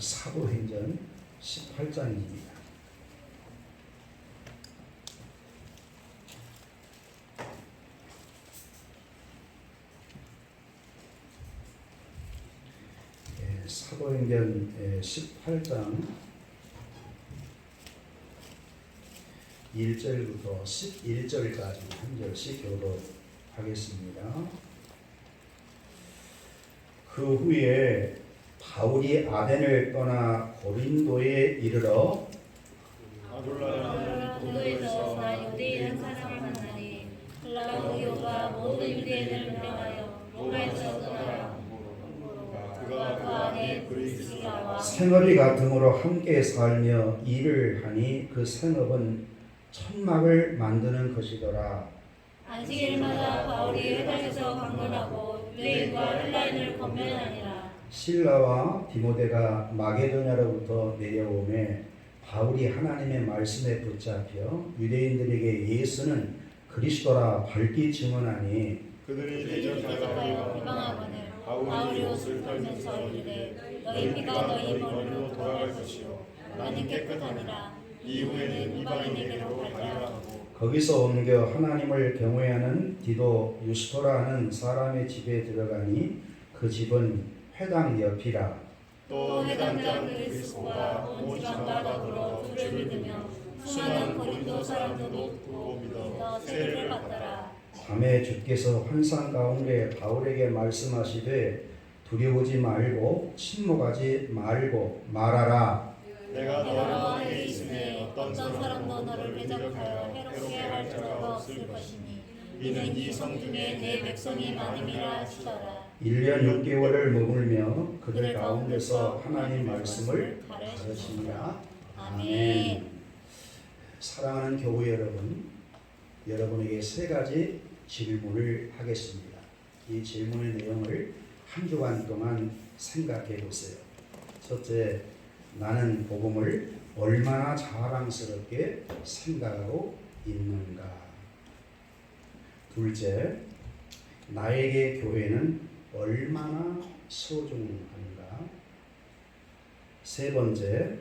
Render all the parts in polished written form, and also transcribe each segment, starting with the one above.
사도행전 18장입니다. 사도행전 18장 1절부터 11절까지 한 절씩 교독하겠습니다. 그 후에 바울이 아덴을 떠나 고린도에 이르러 고린도에서 나 유대인 사람을 만나니 클라우디오가 모든 유대인을 명하여 로마에서 떠나라. 그가 그 안에 브리스기라와 생업이 같음으로 함께 살며 일을 하니 그 생업은 천막을 만드는 것이더라. 안식일마다 바울이 회당에서 강론하고 유대인과 헬라인을 권면하니라. 실라와 디모데가 마게도냐로부터 내려오매 바울이 하나님의 말씀에 붙잡혀 유대인들에게 예수는 그리스도라 밝히 증언하니 그들이 대적하여 비방하거늘 바울이 옷을 털면서 이르되 너희 피가 너희 머리로 돌아갈 것이요 나는 깨끗하니라. 이후에는 이방인에게로 가리라 하고 거기서 옮겨 하나님을 경외하는 디도 유스토라는 사람의 집에 들어가니 그 집은 회당 옆이라. 또 회당장 그리스도가 온 지방과 더불어 주를 믿으며 수많은 고린도 사람도 믿어 세례를 받더라. 밤에 주께서 환상 가운데 바울에게 말씀하시되 두려우지 말고 침묵하지 말고 말하라. 내가 너와 함께 있으니 어떤 사람도 너를 대적하여 해롭게 할 자가 없을 것이니 이는 이 성 중에 내 백성이 많음이라 하시더라. 1년 6개월을 머물며 그들 가운데서 하나님 말씀을 가르치니라. 아멘. 사랑하는 교회 여러분, 여러분에게 세 가지 질문을 하겠습니다. 이 질문의 내용을 한 주간 동안 생각해 보세요. 첫째, 나는 복음을 얼마나 자랑스럽게 생각하고 있는가? 둘째, 나에게 교회는 얼마나 소중한가? 세 번째,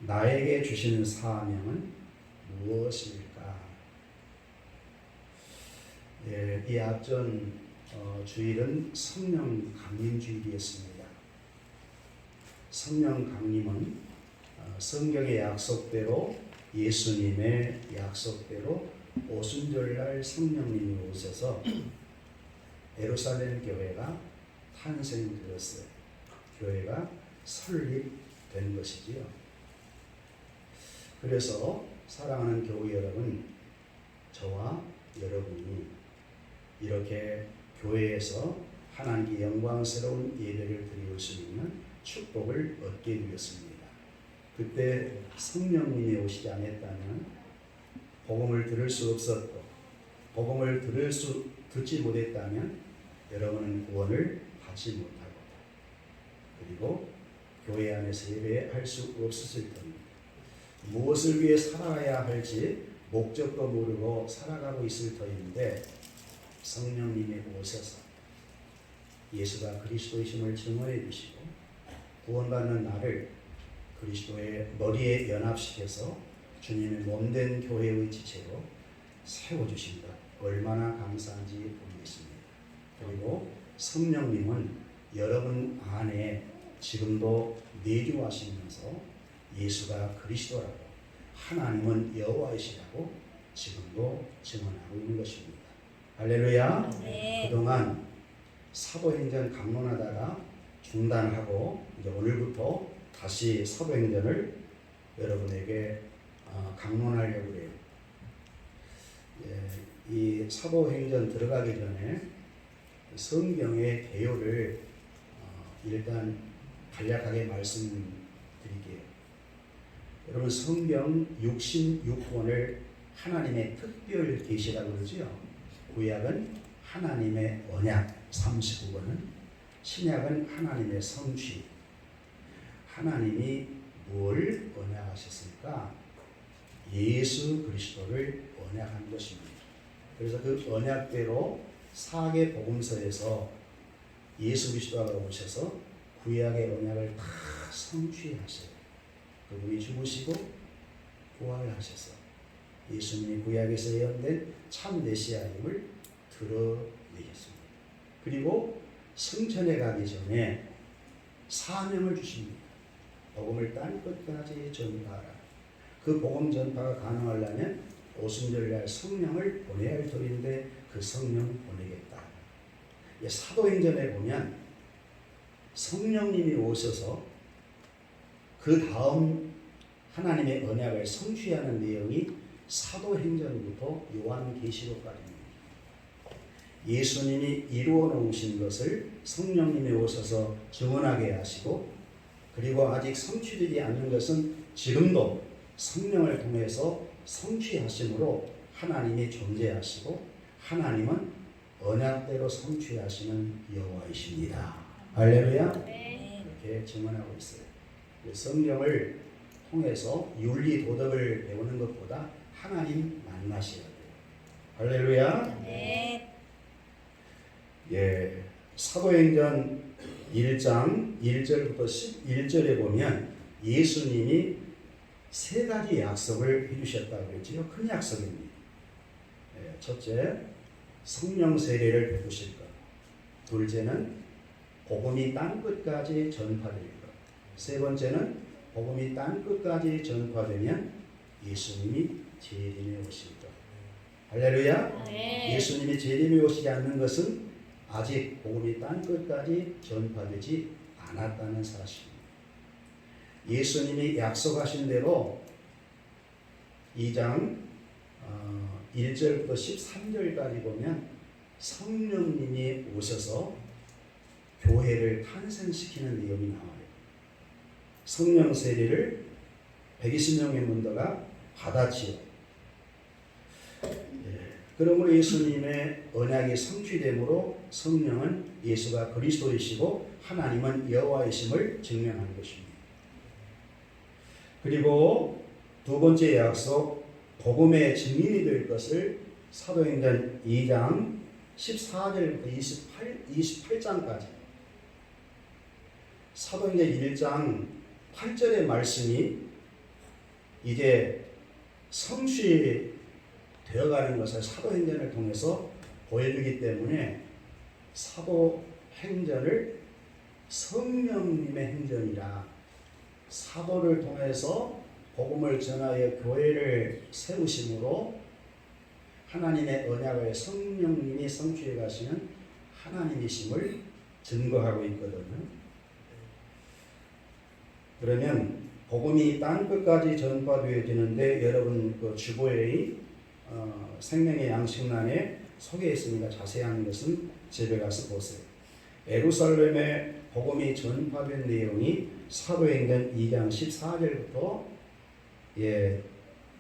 나에게 주시는 사명은 무엇일까? 이 앞전 주일은 성령 강림 주일이었습니다. 성령 강림은 성경의 약속대로 예수님의 약속대로 오순절날 성령님이 오셔서 예루살렘 교회가 탄생되었어요. 교회가 설립된 것이지요. 그래서 사랑하는 교회 여러분, 저와 여러분이 이렇게 교회에서 하나님께 영광스러운 예배를 드릴 수 있는 축복을 얻게 되었습니다. 그때 성령님이 오시지 않았다면 복음을 들을 수 없었고, 복음을 듣지 못했다면 여러분은 구원을 받지 못하고, 그리고 교회 안에서 예배할 수 없었을 겁니다. 무엇을 위해 살아야 할지 목적도 모르고 살아가고 있을 터인데 성령님이 오셔서 예수가 그리스도이심을 증언해 주시고 구원받는 나를 그리스도의 머리에 연합시켜서 주님의 몸된 교회의 지체로 세워주신 것 얼마나 감사한지 모르겠습니다. 그리고 성령님은 여러분 안에 지금도 내주하시면서 예수가 그리스도라고 하나님은 여호와이시라고 지금도 증언하고 있는 것입니다. 할렐루야. 네. 그동안 사도행전 강론하다가 중단하고 이제 오늘부터 다시 사도행전을 여러분에게 강론하려고 해요. 이 사도행전 들어가기 전에 성경의 개요를 일단 간략하게 말씀드릴게요. 여러분, 성경 66권을 하나님의 특별 계시라고 그러죠. 구약은 하나님의 언약 39권은, 신약은 하나님의 성취. 하나님이 뭘 언약하셨을까? 예수 그리스도를 언약한 것입니다. 그래서 그 언약대로 사개 복음서에서 예수 그리스도가 오셔서 구약의 언약을 다 성취하세요. 그분이 죽으시고 부활하셔서 예수님이 구약에서 예언된 참 메시아임을 드러내겠습니다. 그리고 승천에 가기 전에 사명을 주십니다. 복음을 땅 끝까지 전파하라. 그 복음 전파가 가능하려면 오순절날 성령을 보내야 할 터인데 그 성령 보내겠다. 사도행전에 보면 성령님이 오셔서 그 다음 하나님의 언약을 성취하는 내용이 사도행전부터 요한계시록까지입니다. 예수님이 이루어 놓으신 것을 성령님이 오셔서 증언하게 하시고, 그리고 아직 성취되지 않는 것은 지금도 성령을 통해서 성취하심으로 하나님이 존재하시고 하나님은 언약대로 성취하시는 여호와이십니다. 할렐루야. 그렇게 증언하고 있어요. 성경을 통해서 윤리 도덕을 배우는 것보다 하나님 만나셔야 돼요. 할렐루야. 네. 예, 사도행전 1장 1절부터 11절에 보면 예수님이 세 가지 약속을 해주셨다고 했지요. 큰 약속입니다. 예, 첫째, 성령 세례를 베푸실 것. 둘째는 복음이 땅 끝까지 전파될 것. 세 번째는 복음이 땅 끝까지 전파되면 예수님이 재림에 오실 것. 할렐루야. 네. 예수님이 재림에 오시지 않는 것은 아직 복음이 땅 끝까지 전파되지 않았다는 사실입니다. 예수님이 약속하신 대로 2장 1절부터 13절까지 보면 성령님이 오셔서 교회를 탄생시키는 내용이 나와요. 성령 세례를 120명의 문도가 받았지요. 그러므로 예수님의 언약이 성취되므로 성령은 예수가 그리스도이시고 하나님은 여호와이심을 증명하는 것입니다. 그리고 두 번째 약속, 복음의 증인이 될 것을 사도행전 2장 14절부터 28장까지, 사도행전 1장 8절의 말씀이 이제 성취되어가는 것을 사도행전을 통해서 보여주기 때문에 사도행전을 성령님의 행전이라, 사도를 통해서 복음을 전하여 교회를 세우심으로 하나님의 언약을 성령님이 성취해 가시는 하나님이심을 증거하고 있거든요. 그러면 복음이 땅 끝까지 전파되어지는데, 여러분 그 주보의 생명의 양식란에 소개했으니까 자세한 것은 집에 가서 보세요. 예루살렘에 복음이 전파된 내용이 사도행전 2장 14절부터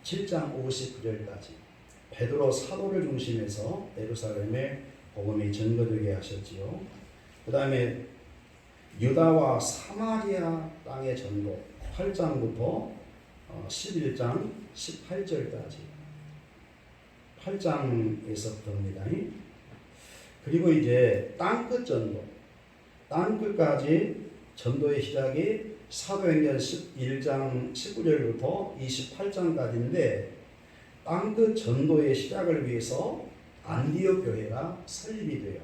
7장 59절까지 베드로 사도를 중심해서 예루살렘에 복음이 전거되게 하셨지요. 그 다음에 유다와 사마리아 땅의 전도 8장부터 11장 18절까지 8장에서부터입니다. 그리고 이제 땅끝 전도, 땅끝까지 전도의 시작이 사도행전 1장 19절부터 28장까지인데, 땅끝 전도의 시작을 위해서 안디옥 교회가 설립이 돼요.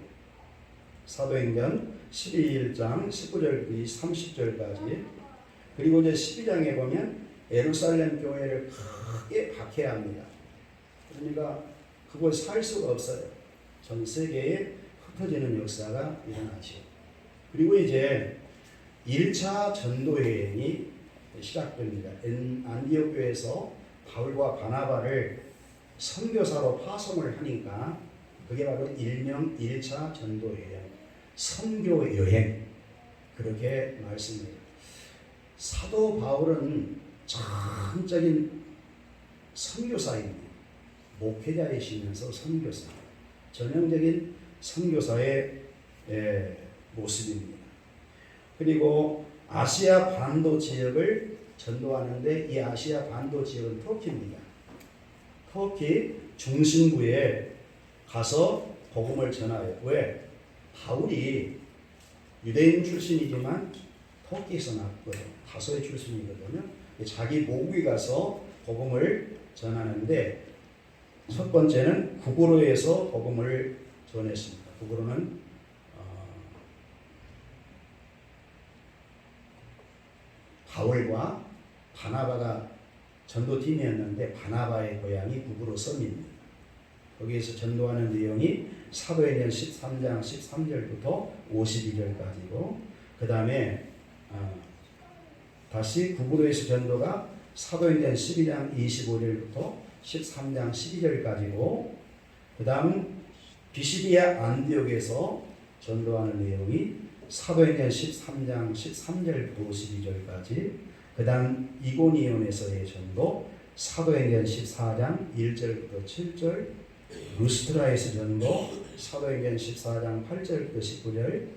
사도행전 11장 19절부터 30절까지. 그리고 이제 12장에 보면 예루살렘 교회를 크게 박해합니다. 그러니까 그곳 살 수가 없어요. 전 세계에 흩어지는 역사가 일어나죠. 그리고 이제 1차 전도여행이 시작됩니다. 안디옥 교회에서 바울과 바나바를 선교사로 파송을 하니까 그게 바로 일명 1차 전도여행, 선교여행, 그렇게 말씀해요. 사도 바울은 전적인 선교사입니다. 목회자이시면서 선교사, 전형적인 선교사의 모습입니다. 그리고 아시아 반도 지역을 전도하는데, 이 아시아 반도 지역은 터키입니다. 터키 중심부에 가서 복음을 전하여, 왜? 바울이 유대인 출신이지만 터키에서 났거든. 다소의 출신이거든요. 자기 모국에 가서 복음을 전하는데 첫 번째는 구브로에서 복음을 전했습니다. 구브로는 바울과 바나바가 전도팀이었는데 바나바의 고향이 구브로 섬입니다. 거기에서 전도하는 내용이 사도행전 13장 13절부터 52절까지고 그 다음에 다시 구브로에서 전도가 사도행전 12장 25절부터 13장 12절까지고 그 다음 비시디아 안디옥에서 전도하는 내용이 사도행전 13장 13절부터 52절까지 그 다음 이고니온에서의 전도 사도행전 14장 1절부터 7절 루스트라에서 전도 사도행전 14장 8절부터 19절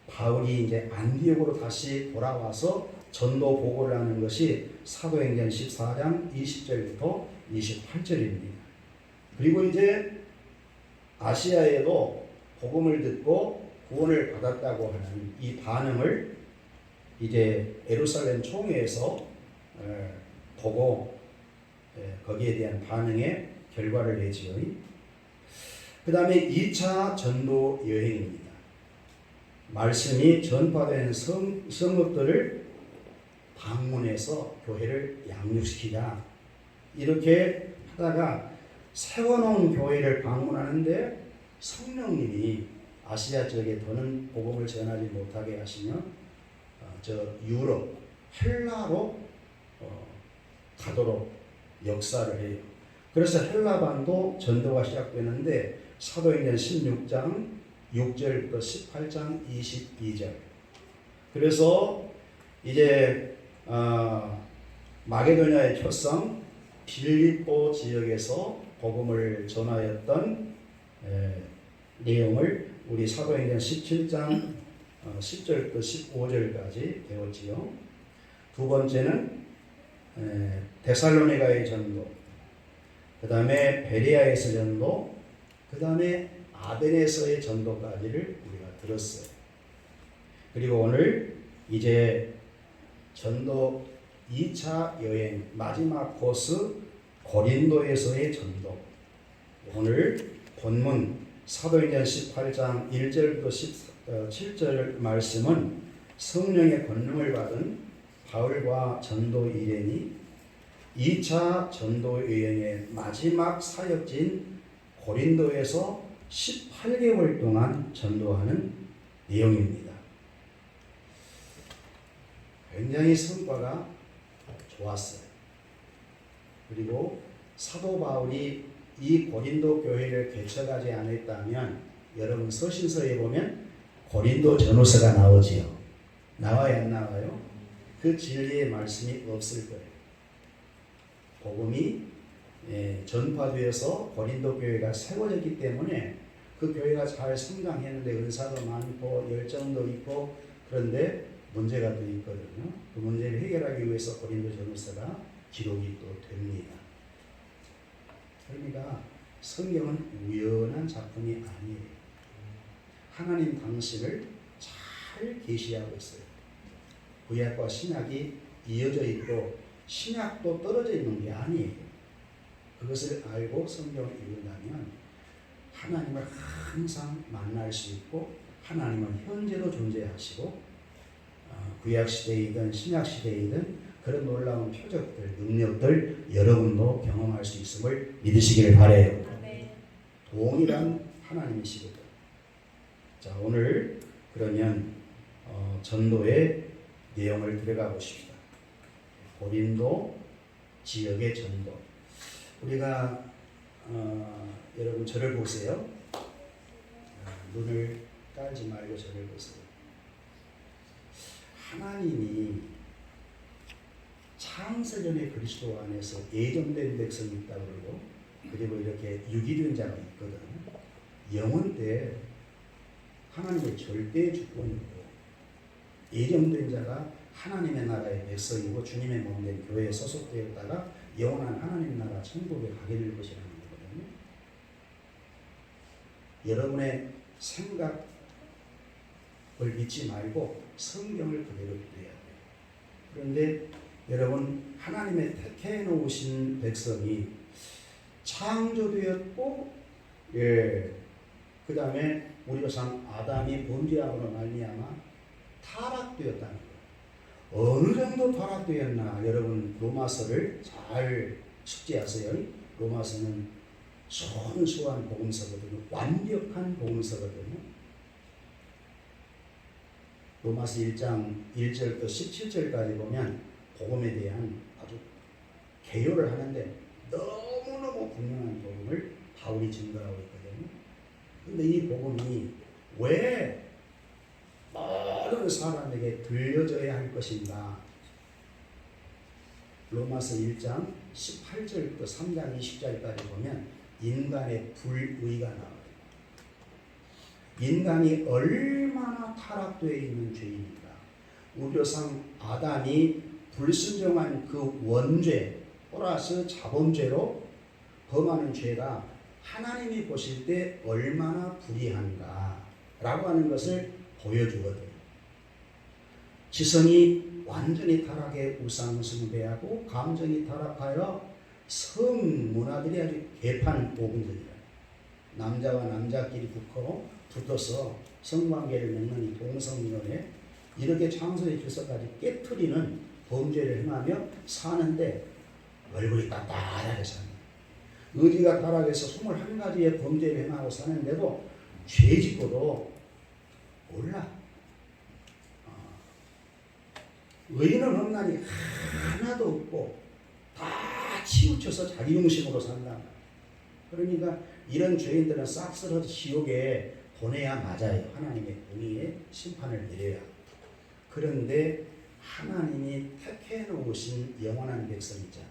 바울이 이제 안디옥으로 다시 돌아와서 전도 보고를 하는 것이 사도행전 14장 20절부터 28절입니다. 그리고 이제 아시아에도 복음을 듣고 구원을 받았다고 하는 이 반응을 이제 예루살렘 총회에서 보고 거기에 대한 반응의 결과를 내지요. 그 다음에 2차 전도 여행입니다. 말씀이 전파된 성읍들을 방문해서 교회를 양육시키자 이렇게 하다가 세워놓은 교회를 방문하는데 성령님이 아시아 지역에 더는 복음을 전하지 못하게 하시면 저 유럽 헬라로 가도록 역사를 해요. 그래서 헬라반도 전도가 시작되는데 사도행전 16장 6절부터 18장 22절 그래서 이제 마게도냐의 초성 빌립보 지역에서 복음을 전하였던 내용을 우리 사도행전 17장 10절부터 15절까지 배웠지요. 두 번째는 데살로니가의 전도, 그 다음에 베레아에서 전도, 그 다음에 아덴에서의 전도까지를 우리가 들었어요. 그리고 오늘 이제 전도 2차 여행 마지막 코스 고린도에서의 전도. 오늘 본문 사도행전 18장 1절부터 17절 말씀은 성령의 권능을 받은 바울과 전도 일행이 2차 전도 여행의 마지막 사역지인 고린도에서 18개월 동안 전도하는 내용입니다. 굉장히 성과가 좋았어요. 그리고 사도 바울이 이 고린도 교회를 개척하지 않았다면 여러분 서신서에 보면 고린도 전후서가 나오지요. 나와요, 안 나와요? 그 진리의 말씀이 없을 거예요. 복음이 전파되어서 고린도 교회가 세워졌기 때문에 그 교회가 잘 성장했는데 은사도 많고 열정도 있고 그런데 문제가 또 있거든요. 그 문제를 해결하기 위해서 고린도 전후서가 기록이 또 됩니다. 그러니까 성경은 우연한 작품이 아니에요. 하나님 당신을 잘 계시하고 있어요. 구약과 신약이 이어져 있고 신약도 떨어져 있는 게 아니에요. 그것을 알고 성경을 읽는다면 하나님을 항상 만날 수 있고 하나님은 현재로 존재하시고 구약시대이든 신약시대이든 그런 놀라운 표적들, 능력들 여러분도 경험할 수 있음을 믿으시기를 바라요. 동일한 하나님이시거든. 자, 오늘 그러면 전도의 내용을 들어가 보십시다. 고린도 지역의 전도. 우리가 여러분 저를 보세요. 눈을 깔지 말고 저를 보세요. 하나님이 창세전에 그리스도 안에서 예정된 백성이 있다고 그러고 그리고 이렇게 유기된 자가 있거든. 영원 때 하나님의 절대 주권이고 예정된 자가 하나님의 나라의 백성이고 주님의 몸된 교회에 소속되었다가 영원한 하나님 나라 천국에 가게 될 것이라는 거거든요. 여러분의 생각을 믿지 말고 성경을 그대로 믿어야 돼요. 그런데 여러분 하나님의 택해 놓으신 백성이 창조되었고 그 다음에 우리 조상 아담이 범죄함으로 말미암아 타락되었다는 거예요. 어느 정도 타락되었나 여러분 로마서를 잘 숙지하세요. 로마서는 순수한 복음서거든요. 완벽한 복음서거든요. 로마서 1장 1절부터 17절까지 보면 복음에 대한 아주 개요를 하는데 너무너무 분명한 복음을 바울이 증거하고 있거든요. 근데 이 복음이 왜 모든 사람에게 들려져야 할 것인가? 로마서 1장 18절부터 3장 20절까지 보면 인간의 불의가 나와요. 인간이 얼마나 타락되어 있는 죄인인가. 우리 조상 아담이 불순종한 그 원죄 플러스 자범죄로 범하는 죄가 하나님이 보실 때 얼마나 불의한가 라고 하는 것을 보여주거든요. 지성이 완전히 타락해 우상숭배하고 감정이 타락하여 성문화들이 아주 개판 오분들이라. 남자와 남자끼리 붙어서 성관계를 맺는 이 동성연애 이렇게 창조의 질서까지 깨트리는 범죄를 행하며 사는데 얼굴이 빳빳하게 삽니다. 의지가 타락해서 21가지의 범죄를 행하고 사는데도 죄 짓고도 몰라. 의인은 없나니 하나도 없고 다 치우쳐서 자기 중심으로 산다. 그러니까 이런 죄인들은 싹 쓸어서 지옥에 보내야 맞아요. 하나님의 공의의 심판을 내려야. 그런데 하나님이 택해 놓으신 영원한 백성 있잖아요.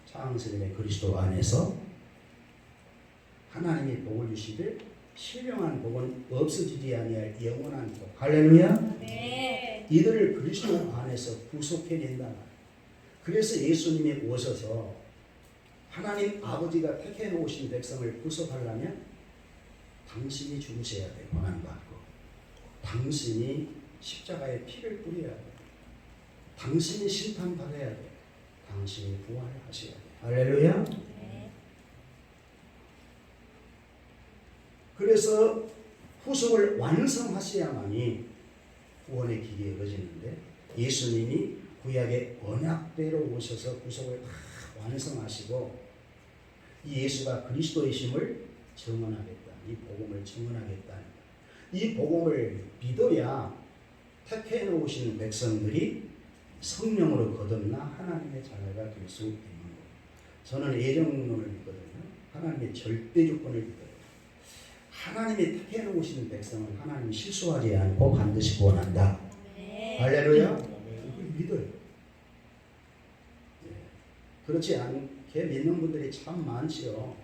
창세전에 그리스도 안에서 하나님이 복을 주시되 신령한 복은 없어지지 아니할 영원한 복. 할렐루야. 네. 이들을 그리스도 안에서 구속해낸다. 그래서 예수님이 오셔서 하나님 아버지가 택해 놓으신 백성을 구속하려면 당신이 죽으셔야 돼. 고난받고 당신이 십자가에 피를 뿌려야 돼. 당신이 심판받아야 돼. 당신이 부활하셔야 돼. 할렐루야. 네. 그래서 후속을 완성하셔야만이 구원의 길이 열어지는데 예수님이 구약의 언약대로 오셔서 구속을 다 완성하시고 이 예수가 그리스도이심을 증언하겠다. 이 복음을 증언하겠다. 이 복음을 믿어야 택해 놓으신 백성들이 성령으로 거듭나 하나님의 자녀가 될 수 있는 거예요. 저는 예정론을 믿거든요. 하나님의 절대 주권을 믿어요. 하나님이 택해 놓으신 백성은 하나님이 실수하지 않고 반드시 구원한다. 네. 할렐루야. 그걸 믿어요. 예. 그렇지 않게 믿는 분들이 참 많지요.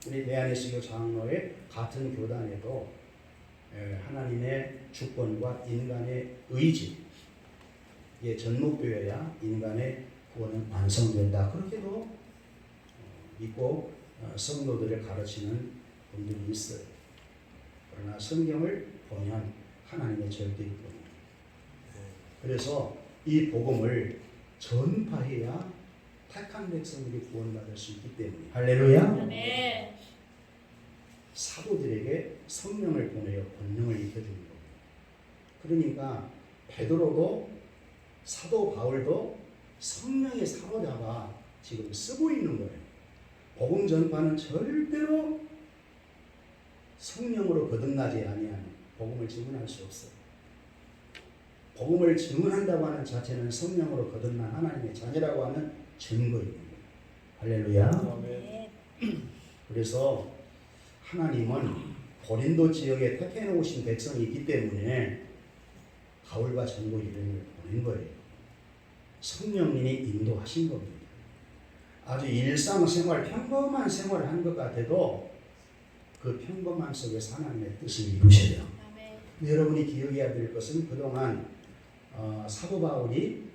우리 대한예수교 장로의 같은 교단에도 하나님의 주권과 인간의 의지 이게 전목되어야 인간의 구원은 완성된다. 그렇게도 믿고 성도들을 가르치는 분들이 있어요. 그러나 성경을 보면 하나님의 절대주권입니다. 그래서 이 복음을 전파해야 택한 백성들이 구원받을 수 있기 때문에 할렐루야. 네. 사도들에게 성령을 보내어 권능을 익혀주는 거예요. 그러니까 베드로도 사도 바울도 성령에 사로잡아 지금 쓰고 있는 거예요. 복음 전파는 절대로 성령으로 거듭나지 아니하면 복음을 증언할 수 없어요. 복음을 증언한다고 하는 자체는 성령으로 거듭난 하나님의 자녀라고 하는 증거입니다. 할렐루야. 네. 그래서 하나님은 고린도 지역에 택해 놓으신 백성이 있기 때문에 바울과 전도 이름을 보낸 거예요. 성령님이 인도하신 겁니다. 아주 일상생활, 평범한 생활을 한 것 같아도 그 평범함 속에서 하나님의 뜻을 이루셔요. 아멘. 여러분이 기억해야 될 것은 그동안 사도 바울이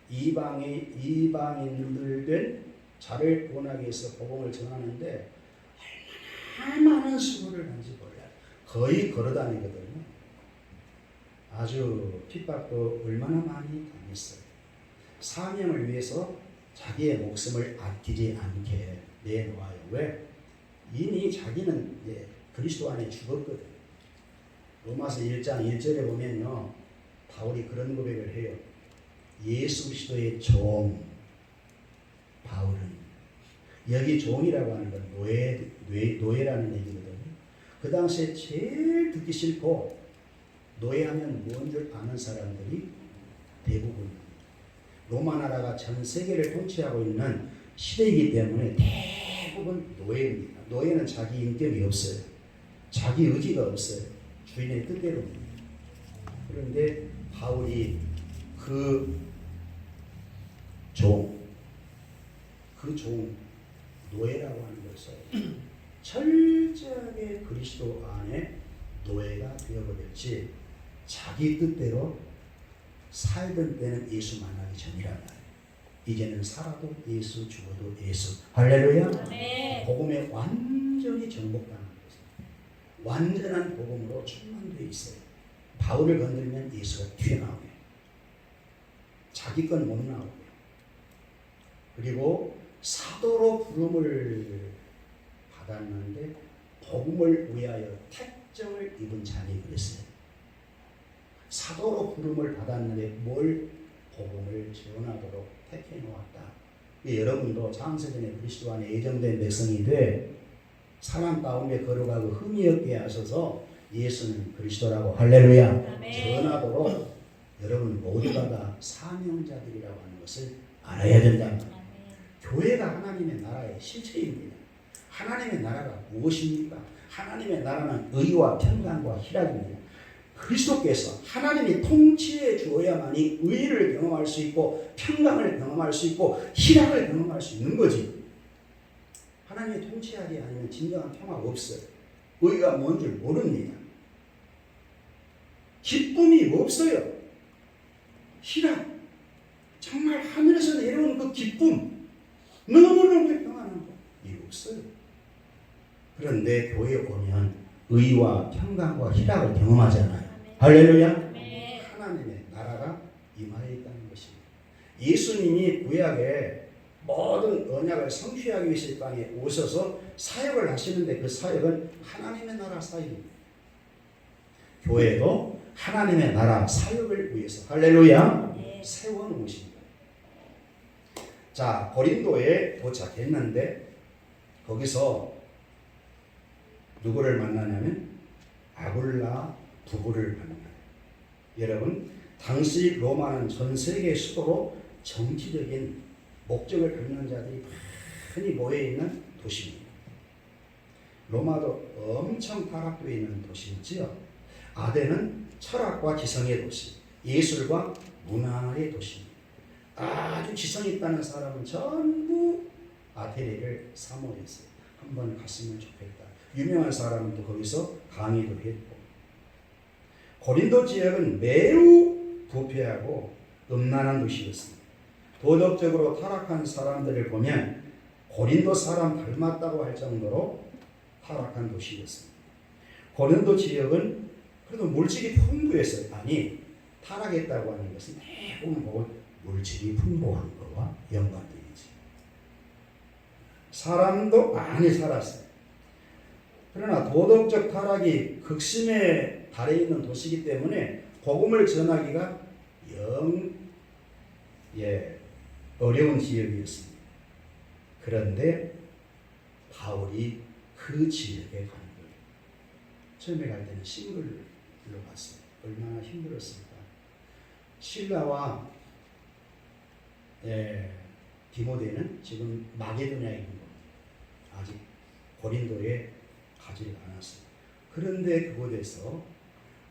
이방인들 된 자를 구원하기 위해서 복음을 전하는데 얼마나 많은 수고를 한지 몰라요. 거의 걸어다니거든요. 아주 핍박도 얼마나 많이 당했어요. 사명을 위해서 자기의 목숨을 아끼지 않게 내놓아요. 왜? 이미 자기는 그리스도 안에 죽었거든요. 로마서 1장 1절에 보면요, 바울이 그런 고백을 해요. 예수 그리스도의 종 바울은, 여기 종이라고 하는 건 노예라는 얘기거든요. 그 당시에 제일 듣기 싫고 노예하면 뭔 줄 아는 사람들이 대부분, 로마 나라가 전 세계를 통치하고 있는 시대이기 때문에 대부분 노예입니다. 노예는 자기 인격이 없어요. 자기 의지가 없어요. 주인의 뜻대로입니다. 그런데 바울이 그 종 노예라고 하는 것을 철저하게 그리스도 안에 노예가 되어버렸지, 자기 뜻대로 살던 때는 예수 만나기 전이란 말이에요. 이제는 살아도 예수, 죽어도 예수. 할렐루야. 네. 복음에 완전히 정복당한 것입니다. 완전한 복음으로 충만되어 있어요. 바울을 건드리면 예수가 튀어나오고요. 자기 건 못 나오고요. 그리고 사도로 부름을 받았는데 복음을 위하여 택정을 입은 자니 그랬어요. 사도로 부름을 받았는데 뭘 복음을 전하도록 택해 놓았다. 여러분도 창세전에 그리스도 안에 예정된 백성이 돼 사람 가운데 걸어가고 흠이 없게 하셔서 예수는 그리스도라고 할렐루야 전하도록 여러분 모두가 다 사명자들이라고 하는 것을 알아야 된다. 교회가 하나님의 나라의 실체입니다. 하나님의 나라가 무엇입니까? 하나님의 나라는 의와 평강과 희락입니다. 그리스도께서 하나님이 통치해 주어야만이 의를 경험할 수 있고 평강을 경험할 수 있고 희락을 경험할 수 있는 거지. 하나님이 통치하지 않으면 진정한 평화가 없어요. 의가 뭔 줄 모릅니다. 기쁨이 없어요. 희락, 정말 하늘에서 내려오는 그 기쁨, 너무너무 평안한 거 이게 없어요. 그런데 교회에 오면 의와 평강과 희락을 경험하잖아요. 할렐루야. 네. 하나님의 나라가 임하여 있다는 것입니다. 예수님이 구약에 모든 언약을 성취하기 위해서 이 땅에 오셔서 사역을 하시는데 그 사역은 하나님의 나라 사역입니다. 교회도 하나님의 나라 사역을 위해서 할렐루야 세워놓으십니다. 자, 고린도에 도착했는데 거기서 누구를 만나냐면 아굴라 부부를 만나요. 여러분, 당시 로마는 전 세계 수도로 정치적인 목적을 갖는 자들이 많이 모여있는 도시입니다. 로마도 엄청 타락되어 있는 도시이지요. 아덴은 철학과 지성의 도시, 예술과 문화의 도시입니다. 아주 지성 있다는 사람은 전부 아테네를 사모했어요. 한번 갔으면 좋겠다. 유명한 사람은 또 거기서 강의도 했고. 고린도 지역은 매우 부패하고 음란한 도시였습니다. 도덕적으로 타락한 사람들을 보면 고린도 사람 닮았다고 할 정도로 타락한 도시였습니다. 고린도 지역은 그래도 물질이 풍부했어요. 아니, 타락했다고 하는 것은 대부분 물질이 풍부한 것과 연관되어있지. 사람도 많이 살았어요. 그러나 도덕적 타락이 극심에 달해 있는 도시이기 때문에 복음을 전하기가 어려운 지역이었습니다. 그런데 바울이 그 지역에 간 거예요. 처음에 갈 때는 싱글로 갔어요. 얼마나 힘들었습니까? 실라와 디모데는 지금 마게도냐에 있는 겁니다. 아직 고린도에 가지 않았어요. 그런데 그곳에서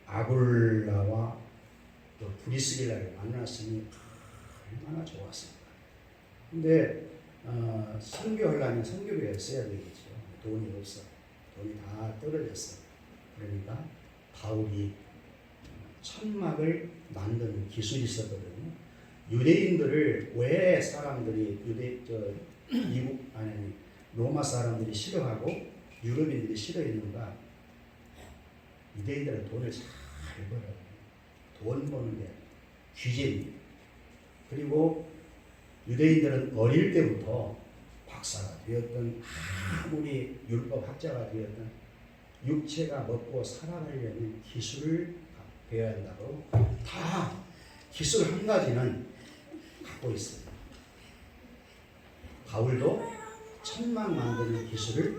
아굴라와 또 브리스길라를 만났으니 얼마나 좋았습니까? 근데 선교하려면 선교비를 써야 되겠죠. 돈이 없어. 돈이 다 떨어졌어. 그러니까 바울이 천막을 만드는 기술이 있었거든요. 유대인들을 왜 사람들이 로마 사람들이 싫어하고 유럽인들이 싫어했는가? 유대인들은 돈을 잘 벌어요. 돈 버는 게 귀재입니다. 그리고 유대인들은 어릴 때부터 박사가 되었던 아무리 율법 학자가 되었던 육체가 먹고 살아가려면 기술을 배워야 한다고 다 기술 한 가지는 갖고 있어요. 바울도 천막 만드는 기술을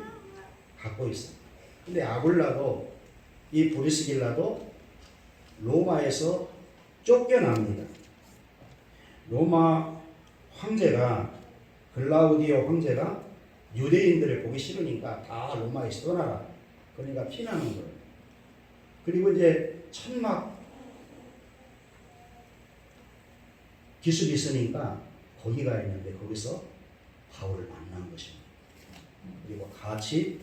갖고 있어요. 근데 아굴라도 이 브리스길라도 로마에서 쫓겨납니다. 로마 황제가 글라우디오 황제가 유대인들을 보기 싫으니까 다 로마에서 떠나라. 그러니까 피나는 거예요. 그리고 이제 천막 기술이 있으니까 거기가 있는데 거기서 바울을 만난 것입니다. 그리고 같이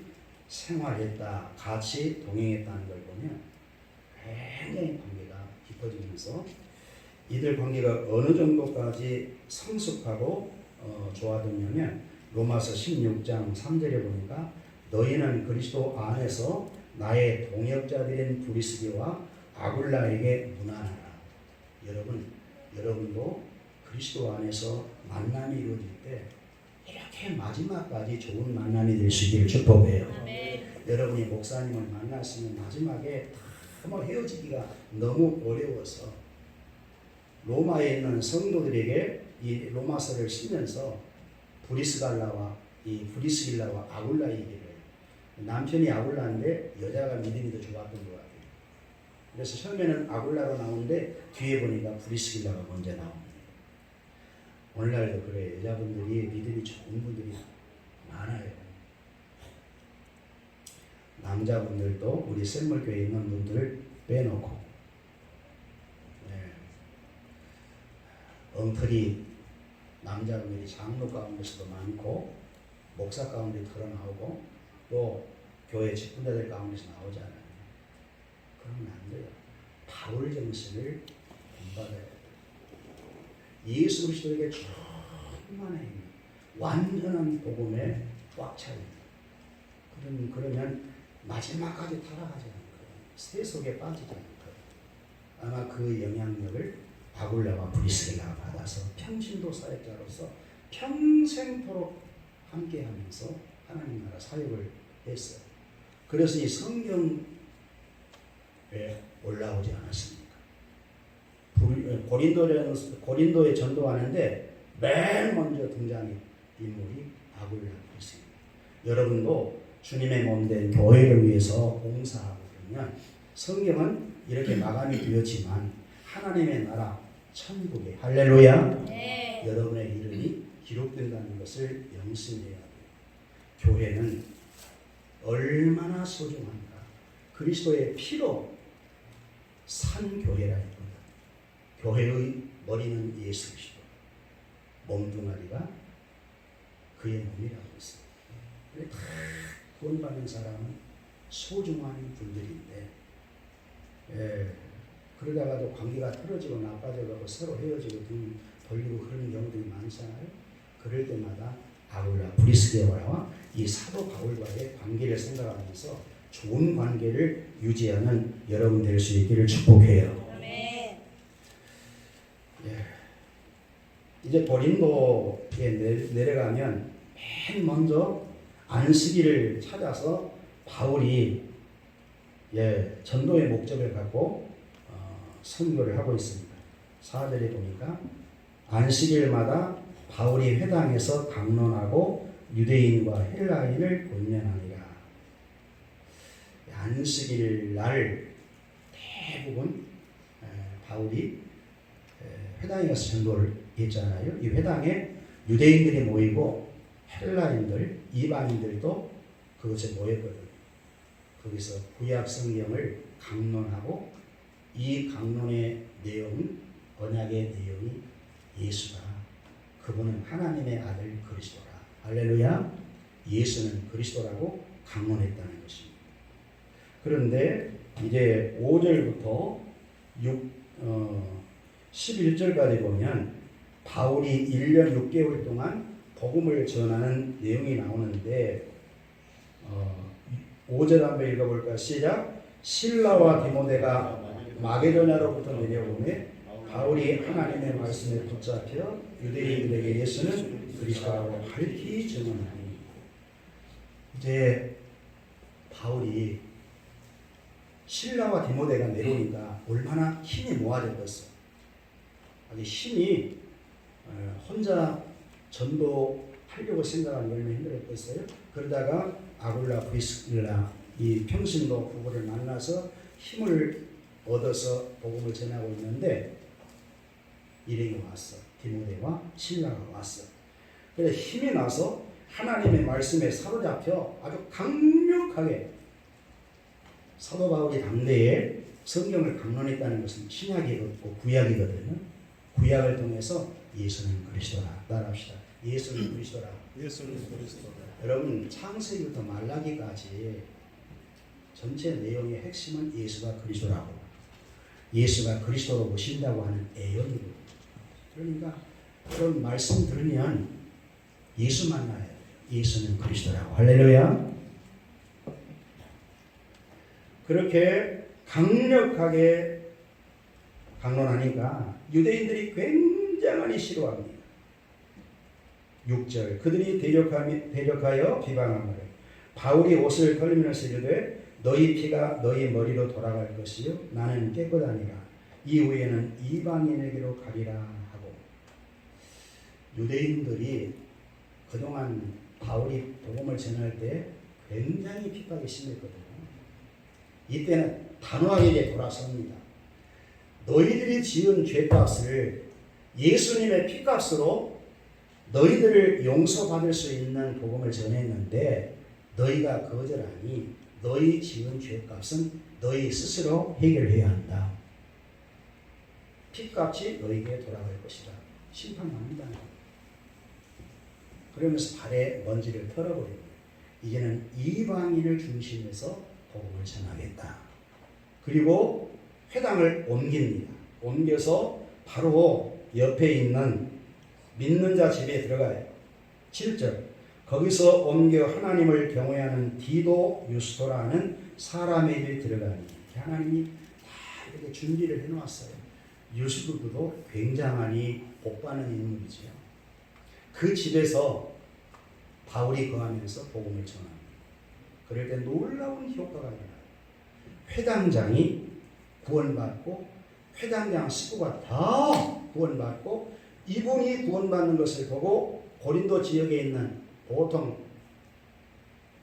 생활했다, 같이 동행했다는 걸 보면 굉장히 관계가 깊어지면서 이들 관계가 어느 정도까지 성숙하고 좋아졌냐면 로마서 16장 3절에 보니까 너희는 그리스도 안에서 나의 동역자들인 브리스기와 아굴라에게 문안하라. 여러분도 그리스도 안에서 만남이 이루어질 때 이렇게 마지막까지 좋은 만남이 될 수 있기를 축복해요. 여러분이 목사님을 만났으면 마지막에 다 뭐 헤어지기가 너무 어려워서 로마에 있는 성도들에게 이 로마서를 쓰면서 브리스길라와 아굴라 얘기를 남편이 아굴라인데 여자가 믿음이 더 좋았던 것 같아요. 그래서 처음에는 아굴라로 나오는데 뒤에 보니까 브리스길라가 먼저 나옵니다. 오늘날도 그래 여자분들이 믿음이 좋은 분들이 많아요. 남자분들도 우리 샘물교회에 있는 분들을 빼놓고 엉터리 남자분들이 장로 가운데서도 많고 목사 가운데 털어나오고 또 교회 직분자들 가운데서 나오잖아요. 그러면 안 돼요. 바울 정신을 본받아야 돼요. 예수 그리스도에게 충만해 완전한 복음에 꽉 차요. 그러면 마지막까지 타락하지 않을 거예요. 세속에 빠지지 않을 거예요. 아마 그 영향력을 아굴라와 브리스길라가 받아서 평신도 사역자로서 평생토록 함께하면서 하나님 나라 사역을 했어요. 그래서 이 성경에 올라오지 않았습니까? 고린도에 전도하는데 맨 먼저 등장한 인물이 아굴라 브리스길라. 여러분도 주님의 몸된 교회를 위해서 봉사하고 그러면 성경은 이렇게 마감이 되었지만 하나님의 나라 천국에 할렐루야 여러분의 이름이 기록된다는 것을 명심해야 돼요. 교회는 얼마나 소중한가. 그리스도의 피로 산 교회라 했습니다. 교회의 머리는 예수 그리스도, 몸뚱아리가 그의 몸이라고 했습니다. 다 구원받는 사람은 소중한 분들인데 그러다가도 관계가 틀어지고 나빠져가고 서로 헤어지고 등 돌리고 그런 경우들이 많잖아요. 그럴 때마다 아굴라 브리스길라와 이 사도 바울과의 관계를 생각하면서 좋은 관계를 유지하는 여러분 될 수 있기를 축복해요. 이제 고린도에 내려가면 맨 먼저 안식일을 찾아서 바울이 전도의 목적을 갖고 선교를 하고 있습니다. 4절에 보니까 안식일마다 바울이 회당에서 강론하고 유대인과 헬라인을 권면하니라. 안식일 날 대부분 바울이 회당에 가서 전도를 했잖아요. 이 회당에 유대인들이 모이고 헬라인들, 이방인들도 그것에 모였거든요. 거기서 구약 성경을 강론하고 이 강론의 내용은 언약의 내용이 예수다. 그분은 하나님의 아들 그리스도라. 할렐루야. 예수는 그리스도라고 강론했다는 것입니다. 그런데 이제 5절부터 11절까지 보면 바울이 1년 6개월 동안 복음을 전하는 내용이 나오는데 5절 한번 읽어볼까? 시작. 실라와 디모데가 마게도냐로부터 내려오매 바울이 하나님의 말씀에 붙잡혀 유대인들에게 예수는 그리스도라고 밝히 증언하니. 이제 바울이 실라와 디모데가 내려오니까 얼마나 힘이 모아졌겠어. 아주 힘이 혼자 전도하려고 생각하는 얼마나 힘들었겠어요. 그러다가 아굴라 브리스길라 이 평신도 부부를 만나서 힘을 얻어서 복음을 전하고 있는데 일행이 왔어. 디모데와 실라가 왔어. 그래서 힘이 나서 하나님의 말씀에 사로잡혀 아주 강력하게 사도 바울이 당대에 성경을 강론했다는 것은 신약이고 구약이거든요. 구약을 통해서 예수는 그리스도라. 따라합시다. 예수는 그리스도라. 예수는 그리스도라. 여러분 창세기부터 말라기까지 전체 내용의 핵심은 예수가 그리스도라고, 예수가 그리스도로 오신다고 하는 애언이거든요. 그러니까 그런 말씀 들으면 예수 만나야 돼요. 예수는 그리스도라고. 할렐루야. 그렇게 강력하게 강론하니까 유대인들이 굉장히 싫어합니다. 6절 그들이 대적하여 비방하므로 바울이 옷을 털리면서 이르되 너희 피가 너희 머리로 돌아갈 것이요 나는 깨끗하니라. 이후에는 이방인에게로 가리라 하고. 유대인들이 그동안 바울이 복음을 전할 때 굉장히 핍박이 심했거든요. 이때는 단호하게 돌아섭니다. 너희들이 지은 죄값을 예수님의 피값으로 너희들을 용서받을 수 있는 복음을 전했는데 너희가 거절하니 너희 지은 죄값은 너희 스스로 해결해야 한다. 피값이 너희에게 돌아갈 것이다. 심판합니다. 그러면서 발에 먼지를 털어버립니다. 이제는 이방인을 중심해서 복음을 전하겠다. 그리고 회당을 옮깁니다. 옮겨서 바로 옆에 있는 믿는 자 집에 들어가요. 7절 거기서 옮겨 하나님을 경외하는 디도 유스토라는 사람의 집에 들어가니 하나님이 다 이렇게 준비를 해놓았어요. 유스도도 굉장히 복받는 인물이죠. 그 집에서 바울이 거하면서 복음을 전합니다. 그럴 때 놀라운 효과가 일어나요. 회당장이 구원받고 회당장 식구가 다 구원받고 이분이 구원받는 것을 보고 고린도 지역에 있는 보통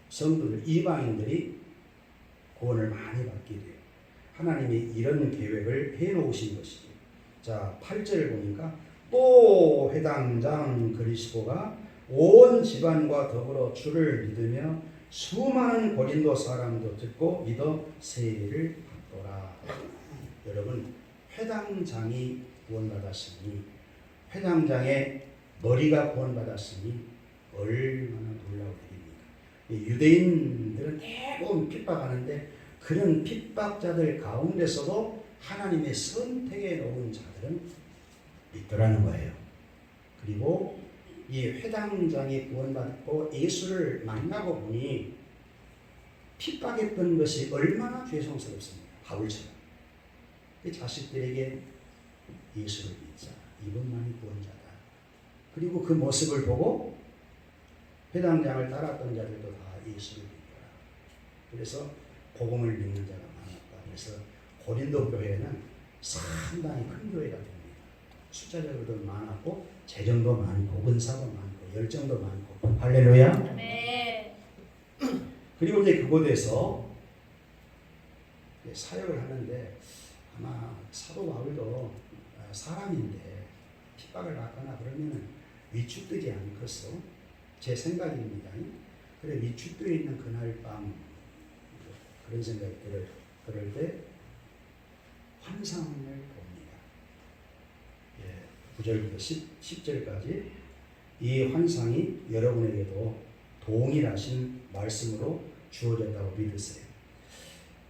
성도들, 이방인들이 구원을 많이 받게 돼요. 하나님이 이런 계획을 해놓으신 것이죠. 자, 8절을 보니까 또 회당장 그리스도가 온 집안과 더불어 주를 믿으며 수많은 고린도 사람도 듣고 믿어 세례를 받더라. 여러분, 회당장이 구원받았으니, 회당장의 머리가 구원받았으니 얼마나 놀라운 일입니까? 유대인들은 대부분 핍박하는데 그런 핍박자들 가운데서도 하나님의 선택에 놓은 자들은 있더라는 거예요. 그리고 이 회당장이 구원받고 예수를 만나고 보니 핍박했던 것이 얼마나 죄송스럽습니다. 바울처럼. 그 자식들에게 예수를 믿자. 이분만이 구원자다. 그리고 그 모습을 보고 회당장을 따랐던 자들도 다 예수를 믿더라. 그래서 복음을 믿는 자가 많았다. 그래서 고린도 교회는 상당히 큰 교회가 됩니다. 숫자적으로도 많았고 재정도 많고 은사도 많고 열정도 많고. 할렐루야. 네. 그리고 이제 그곳에서 사역을 하는데 아마 사도 바울도 사람인데 핍박을 받거나 그러면 위축되지 않겠어? 제 생각입니다. 그래 위축되어 있는 그날 밤 그런 생각이 들어요. 그럴 때 환상을 봅니다. 9절부터 10절까지 이 환상이 여러분에게도 동일하신 말씀으로 주어졌다고 믿으세요.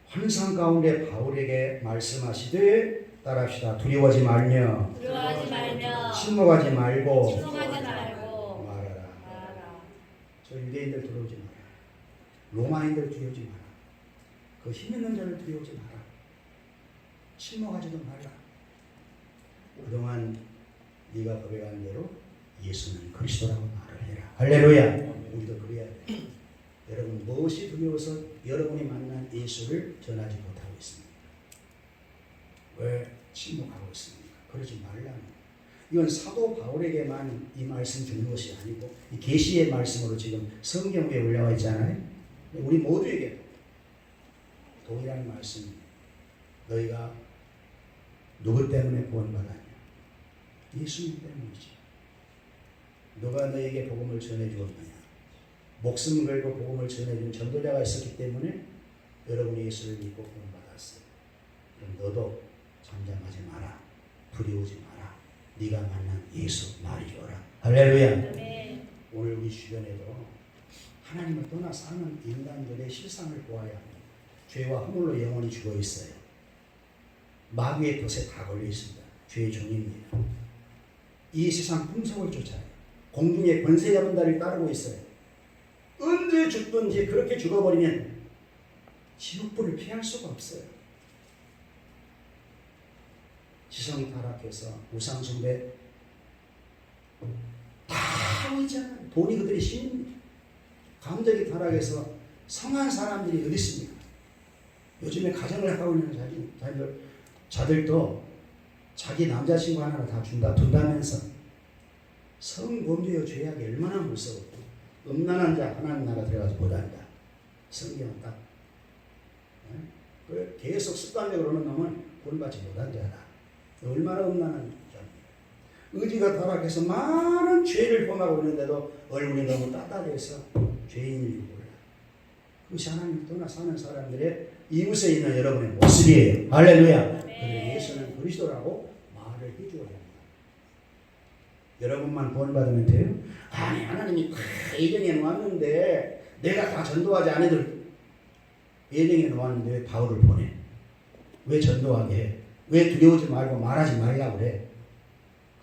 환상 가운데 바울에게 말씀하시되 따라합시다. 두려워하지 말며 침묵하지 말고 말하라. 저 유대인들 두려우지 마라. 로마인들 두려우지 마라. 그 힘 있는 자를 두려우지 마라. 침묵하지도 말라. 그동안 네가 고백한 대로 예수는 그리스도라고 말을 해라. 할렐루야. 우리도 그래야 돼. 여러분 무엇이 두려워서 여러분이 만난 예수를 전하지 못하고 있습니까? 왜 침묵하고 있습니까? 그러지 말라는 거예요. 이건 사도 바울에게만 이 말씀 주는 것이 아니고 이 계시의 말씀으로 지금 성경 위에 올라와 있잖아요. 우리 모두에게 동일한 말씀입니다. 너희가 누구 때문에 구원받았냐? 예수님 때문이지. 누가 너에게 복음을 전해주었느냐? 목숨 걸고 복음을 전해준 전도자가 있었기 때문에 여러분이 예수를 믿고 구원받았어요. 그럼 너도 잠잠하지 마라. 두려우지 마라. 네가 만난 예수 말이오라. 할렐루야. 네. 오늘 우리 주변에도 하나님을 떠나 사는 인간들의 실상을 보아야 합니다. 죄와 허물로 영혼이 죽어 있어요. 마귀의 덫에 다 걸려 있습니다. 죄의 종입니다. 이 세상 풍속을 쫓아요. 공중의 권세 잡은 자를 따르고 있어요. 언제 죽든지 그렇게 죽어버리면 지옥불을 피할 수가 없어요. 지성 타락해서 우상 숭배 다 하고 있잖아요. 돈이 그들의 신입니다. 감정이 타락해서 성한 사람들이 어디 있습니까? 요즘에 가정을 하고 있는 자들도 자기 남자친구 하나 다 둔다면서 성범죄와 죄악이 얼마나 무서워. 음란한 자 하나님 나라 들어가서 못한다. 성경은 딱 계속 습관적으로 하는 놈은 구원받지 못한 자다. 얼마나 음란한 자입니까? 의지가 타락해서 많은 죄를 범하고 있는데도 얼굴이 너무 따뜻해서 죄인일지 몰라. 그것이 하나님 떠나 사는 사람들의 이웃에 있는 여러분의 모습이에요. 할렐루야. 그런데 예수는 그리스도라고 말을 해줘야 합니다. 여러분만 구원받으면 돼요? 아니 하나님이 다 예정해 놓았는데 내가 다 전도하지 않아도 예정해 놓았는데 왜 바울을 보내? 왜 전도하게 해? 왜 두려우지 말고 말하지 말라고 그래?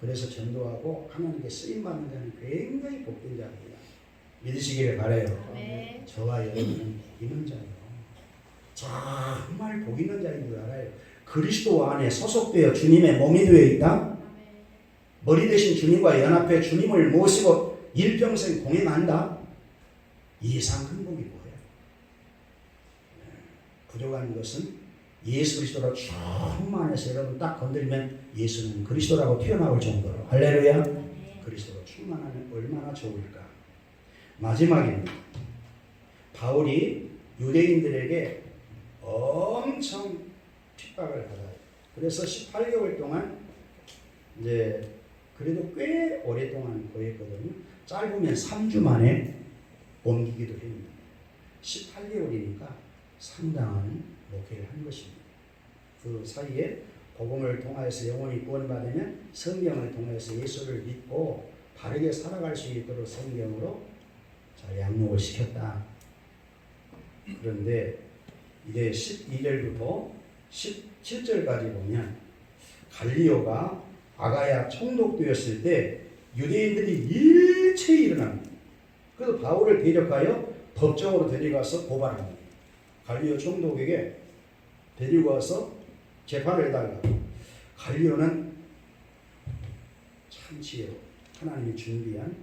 그래서 전도하고 하나님께 쓰임받는 자는 굉장히 복된 자입니다. 믿으시기를 바라요. 네. 저와 여러분은 복 있는 자예요. 정말 복 있는 자인 줄 알아요. 그리스도 안에 소속되어 주님의 몸이 되어 있다. 머리 대신 주님과 연합해 주님을 모시고 일평생 공행한다. 이 이상 큰 복이 뭐예요? 부족한 것은 예수 그리스도로 충만해서 여러분 딱 건드리면 예수는 그리스도라고 튀어나올 정도로 할렐루야. 그리스도로 충만하면 얼마나 좋을까. 마지막입니다. 바울이 유대인들에게 엄청 핍박을 받아요. 그래서 18개월 동안 이제 그래도 꽤 오랫동안 거했거든요. 짧으면 3주 만에 옮기기도 했습니다. 18개월이니까 상당한 목회를 한 것입니다. 그 사이에 복음을 통하여서 영혼이 구원받으면 성경을 통해서 예수를 믿고 바르게 살아갈 수 있도록 성경으로 잘 양육을 시켰다. 그런데 이제 12절부터 17절까지 보면 갈리오가 아가야 총독되었을 때 유대인들이 일체히 일어납니다. 그래서 바울을 대적하여 법정으로 데려가서 고발합니다. 갈리오 총독에게 데리고 와서 재판을 해달라고. 갈리오는 참 지혜로 하나님이 준비한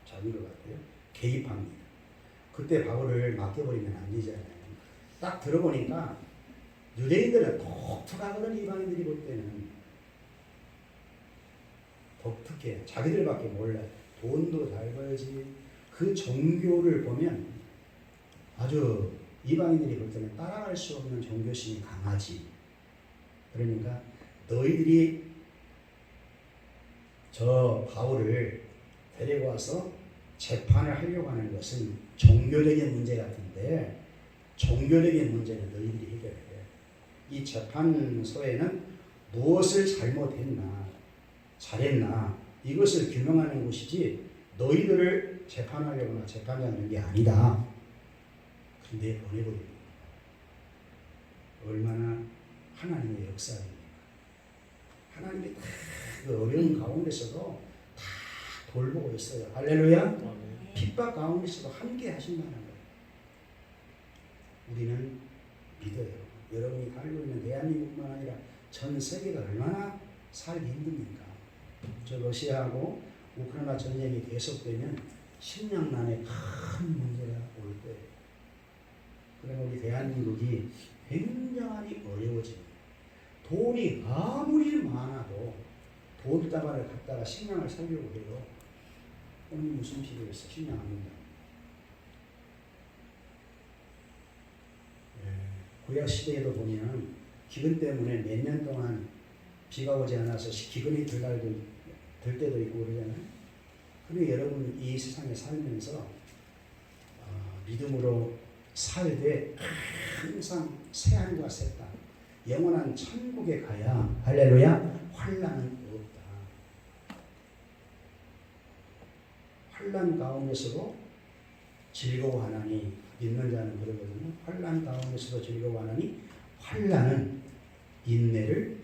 자인 것 같아요. 개입합니다. 그때 바울을 맡겨버리면 안 되잖아요. 딱 들어보니까 유대인들은 독특하거든. 이방인들이 볼 때는 독특해. 자기들밖에 몰라요. 돈도 잘 벌지. 그 종교를 보면 아주 이방인들이 볼 때는 따라갈 수 없는 종교심이 강하지. 그러니까 너희들이 저 바울을 데리고 와서 재판을 하려고 하는 것은 종교적인 문제 같은데 종교적인 문제는 너희들이 해결해야 돼. 이 재판소에는 무엇을 잘못했나 잘했나 이것을 규명하는 곳이지 너희들을 재판하려거나 재판하는 게 아니다. 근데 보내버립니다. 얼마나 하나님의 역사입니까? 하나님이 다 그 어려운 가운데서도 다 돌보고 있어요. 할렐루야. 핍박 가운데서도 함께 하신다는 거예요. 우리는 믿어요. 여러분이 살고 있는 대한민국만 아니라 전 세계가 얼마나 살기 힘듭니까? 저 러시아하고 우크라이나 전쟁이 계속되면 식량난에 큰 문제가 올 거예요. 그러면 우리 대한민국이 굉장히 어려워집니다. 돈이 아무리 많아도 돈다발을 갖다가 식량을 사려고 해요. 오늘 무슨 필요했어? 식량 안 된다. 구약 시대에도 보면 기근 때문에 몇 년 동안 비가 오지 않아서 기근이 들 때도 있고 그러잖아요. 그런데 여러분 이 세상에 살면서 믿음으로 살되 항상 새하늘과 새 땅 영원한 천국에 가야 할렐루야 환난은 없다. 환난 가운데서도 즐거워하나니 믿는 자는 그러거든요. 환난 가운데서도 즐거워하나니 환난은 인내는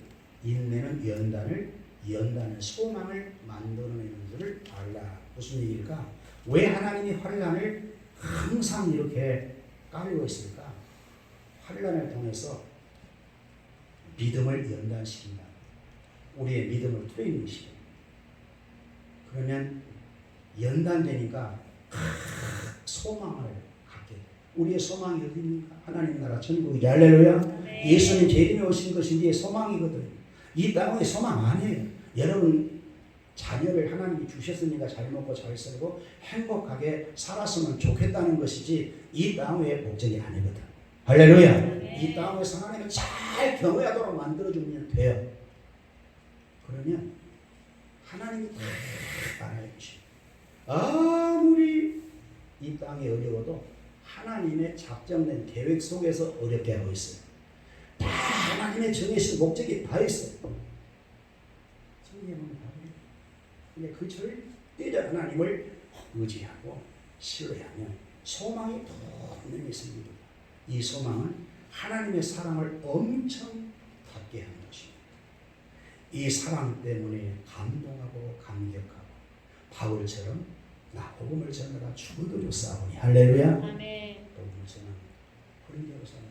연단은 소망을 만들어내는 줄을 알라. 무슨 얘기일까? 왜 하나님이 환난을 항상 이렇게 깔고 있을까? 환난을 통해서 믿음을 연단시킨다. 우리의 믿음을 트레이닝시킨다. 그러면 연단되니까 소망을 갖게 돼. 우리의 소망이 어디입니까? 하나님 나라 천국이지. 할렐루야. 네. 예수님 재림에 오신 것이 우리의 소망이거든. 이 땅의 소망 아니에요. 여러분 자녀를 하나님이 주셨으니까 잘 먹고 잘 살고 행복하게 살았으면 좋겠다는 것이지 이 땅의 목적이 아니거든. 할렐루야. 네. 이 땅에서 하나님을 잘 경외하도록 만들어주면 돼요. 그러면 하나님이 다 알아주시. 아무리 이 땅이 어려워도 하나님의 작정된 계획 속에서 어렵게 하고 있어요. 다 하나님의 정해진 목적이 다 있어요. 성경에 보면 다 그래요. 근데 그 절대적 하나님을 의지하고 신뢰하면 소망이 분명히 있습니다. 이 소망은 하나님의 사랑을 엄청 받게 하는 것입니다. 이 사랑 때문에 감동하고 감격하고 바울처럼 나 복음을 전하라 죽어도 싸우니 할렐루야. 아멘. 복음을 전하라 그런 사람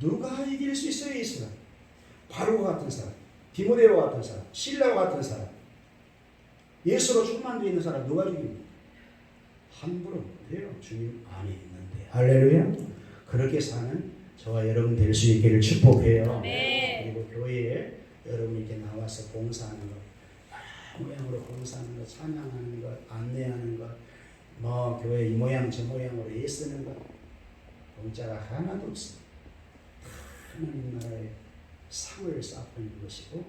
누가 이길 수 있어요? 이 사람 바로와 같은 사람, 디모데와 같은 사람, 실라와 같은 사람, 예수로 충만되어 있는 사람 누가 죽입니까? 함부로 못해요. 주님 안에 있는데 할렐루야. 그렇게 사는 저와 여러분 될 수 있기를 축복해요. 아멘. 그리고 교회에 여러분이 이렇게 나와서 봉사하는 것, 모양으로 봉사하는 것, 찬양하는 것, 안내하는 것, 뭐 교회 이 모양 저 모양으로 애쓰는 것, 공짜가 하나도 없습니다. 하나님 나라의 상을 쌓고 있는 것이고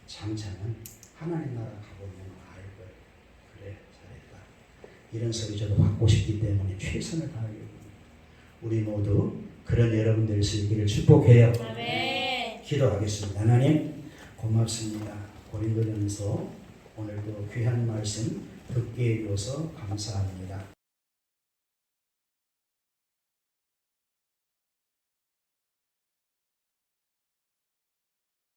장차는 하나님 나라 가보면 알 거예요. 그래 잘했다. 이런 소리 저도 받고 싶기 때문에 최선을 다하려고 합니다. 우리 모두 그런 여러분 될 수 있기를 축복해요. 아멘. 기도하겠습니다. 하나님 고맙습니다. 고린도전서 오늘도 귀한 말씀 듣게 해줘서 감사합니다.